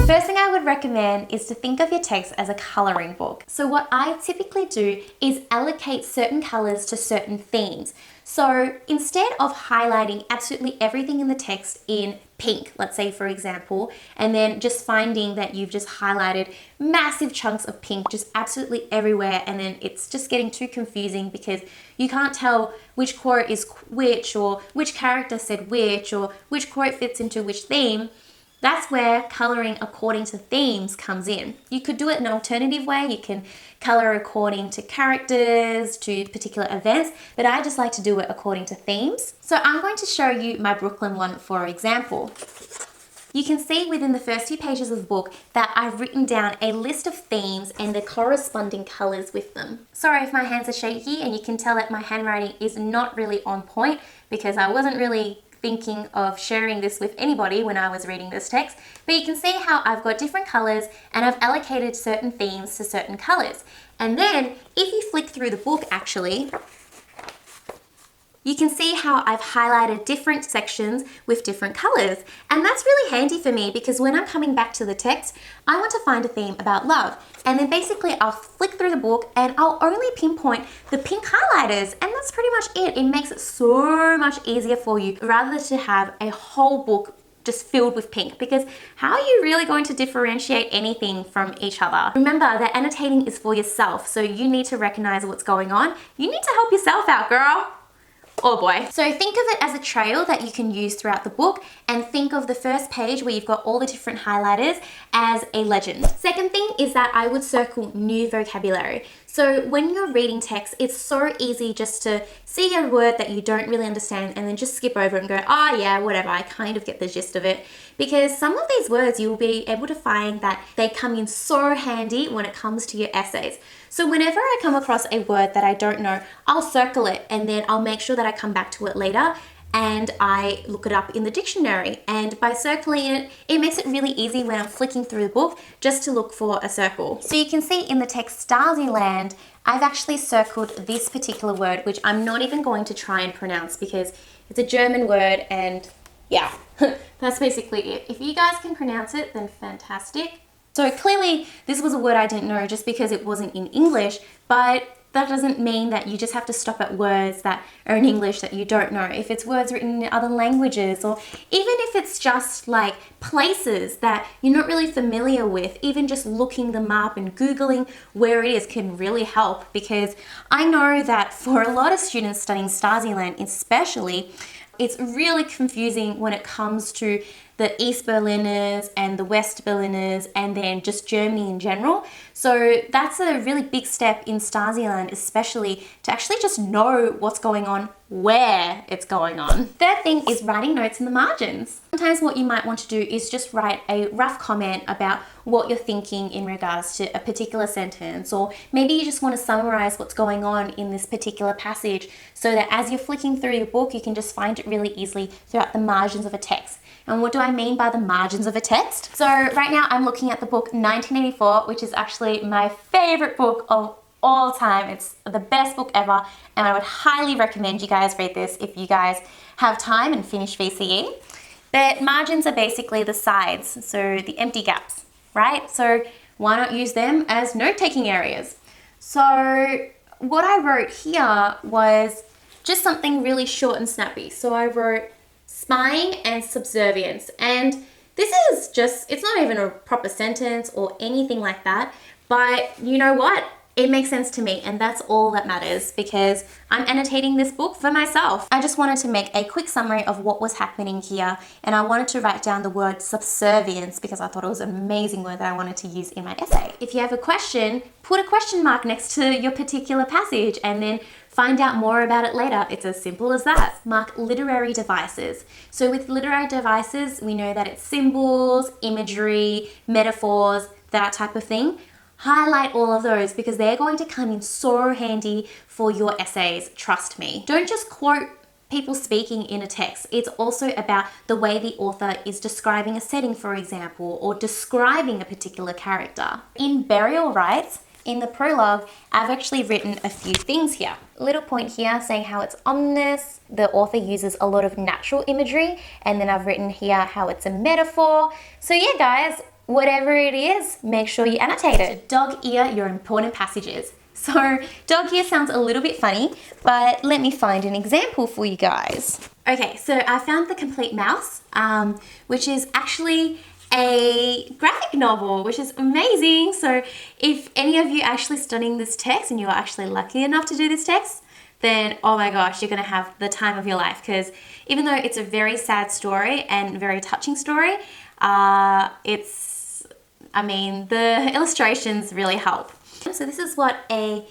First thing I would recommend is to think of your text as a coloring book. So what I typically do is allocate certain colors to certain themes. So instead of highlighting absolutely everything in the text in pink, let's say for example, and then just finding that you've just highlighted massive chunks of pink just absolutely everywhere, and then it's just getting too confusing because you can't tell which quote is which, or which character said which, or which quote fits into which theme. That's where coloring according to themes comes in. You could do it in an alternative way. You can color according to characters, to particular events, but I just like to do it according to themes. So I'm going to show you my Brooklyn one, for example. You can see within the first few pages of the book that I've written down a list of themes and the corresponding colors with them. Sorry if my hands are shaky, and you can tell that my handwriting is not really on point because I wasn't really thinking of sharing this with anybody when I was reading this text, but you can see how I've got different colors and I've allocated certain themes to certain colors. And then if you flick through the book, actually, you can see how I've highlighted different sections with different colors. And that's really handy for me because when I'm coming back to the text, I want to find a theme about love. And then basically I'll flick through the book and I'll only pinpoint the pink highlighters, and that's pretty much it. It makes it so much easier for you rather than to have a whole book just filled with pink, because how are you really going to differentiate anything from each other? Remember that annotating is for yourself, so you need to recognize what's going on. You need to help yourself out, girl. Oh boy. So think of it as a trail that you can use throughout the book, and think of the first page where you've got all the different highlighters as a legend. Second thing is that I would circle new vocabulary. So when you're reading text, it's so easy just to see a word that you don't really understand and then just skip over it and go, oh yeah, whatever, I kind of get the gist of it. Because some of these words you'll be able to find that they come in so handy when it comes to your essays. So whenever I come across a word that I don't know, I'll circle it and then I'll make sure that I come back to it later and I look it up in the dictionary. And by circling it, it makes it really easy when I'm flicking through the book just to look for a circle. So you can see in the text Stasiland, I've actually circled this particular word, which I'm not even going to try and pronounce because it's a German word, and yeah, that's basically it. If you guys can pronounce it, then fantastic. So clearly this was a word I didn't know just because it wasn't in English, but that doesn't mean that you just have to stop at words that are in English that you don't know. If it's words written in other languages, or even if it's just like places that you're not really familiar with, even just looking them up and Googling where it is can really help, because I know that for a lot of students studying Stasiland especially, it's really confusing when it comes to the East Berliners and the West Berliners and then just Germany in general. So that's a really big step in Stasiland, especially to actually just know what's going on, where it's going on. Third thing is writing notes in the margins. Sometimes what you might want to do is just write a rough comment about what you're thinking in regards to a particular sentence, or maybe you just want to summarize what's going on in this particular passage so that as you're flicking through your book, you can just find it really easily throughout the margins of a text. And what do I mean by the margins of a text? So right now I'm looking at the book 1984, which is actually my favorite book of all time. It's the best book ever, and I would highly recommend you guys read this if you guys have time and finish VCE. But margins are basically the sides, so the empty gaps, right? So why not use them as note-taking areas? So what I wrote here was just something really short and snappy. So I wrote spying and subservience, and this is just, it's not even a proper sentence or anything like that, but you know what? It makes sense to me, and that's all that matters because I'm annotating this book for myself. I just wanted to make a quick summary of what was happening here, and I wanted to write down the word subservience because I thought it was an amazing word that I wanted to use in my essay. If you have a question, put a question mark next to your particular passage and then find out more about it later. It's as simple as that. Mark literary devices. So with literary devices, we know that it's symbols, imagery, metaphors, that type of thing. Highlight all of those because they're going to come in so handy for your essays, trust me. Don't just quote people speaking in a text. It's also about the way the author is describing a setting, for example, or describing a particular character. In Burial Rites, in the prologue, I've actually written a few things here. A little point here saying how it's ominous. The author uses a lot of natural imagery, and then I've written here how it's a metaphor. So yeah, guys, whatever it is, make sure you annotate it. Dog ear your important passages. So dog ear sounds a little bit funny, but let me find an example for you guys. Okay, so I found The Complete Mouse, which is actually a graphic novel, which is amazing. So if any of you are actually studying this text and you are actually lucky enough to do this text, then oh my gosh, you're gonna have the time of your life, because even though it's a very sad story and very touching story, the illustrations really help. So this is what a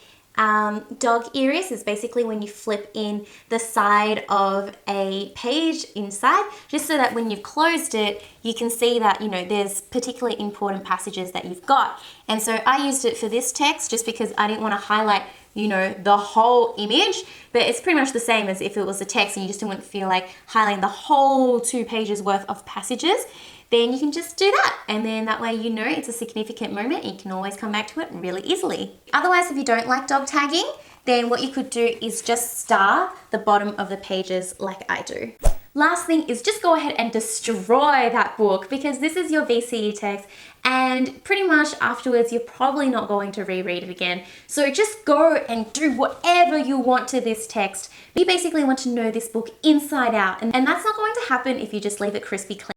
dog ear is. It's basically when you flip in the side of a page inside, just so that when you've closed it, you can see that, you know, there's particularly important passages that you've got. And so I used it for this text just because I didn't want to highlight, you know, the whole image, but it's pretty much the same as if it was a text and you just didn't feel like highlighting the whole 2 pages worth of passages. Then you can just do that, and then that way you know it's a significant moment and you can always come back to it really easily. Otherwise, if you don't like dog tagging, then what you could do is just star the bottom of the pages like I do. Last thing is just go ahead and destroy that book, because this is your VCE text and pretty much afterwards you're probably not going to reread it again. So just go and do whatever you want to this text. You basically want to know this book inside out, and that's not going to happen if you just leave it crispy clean.